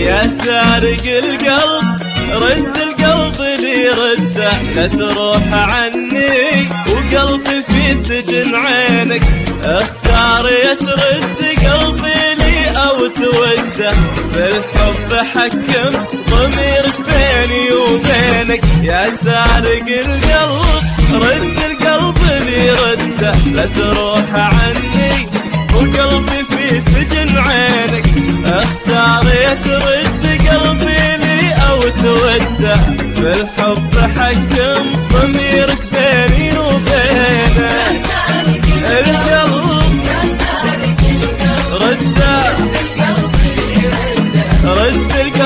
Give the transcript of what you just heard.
يا سارق القلب رد القلب اللي رده، لا تروح عني وقلبي في سجن عينك. اختار يا ترد قلبي لي او توده، في الحب حكم ضميرك بيني وبينك. يا سارق القلب رد القلب اللي رده، لا تروح عني وقلبي في سجن عينك. اختار يا ترد قلبي لي او توده، في الحب حكم ضميرك بيني وبينك. القلب رده رد القلب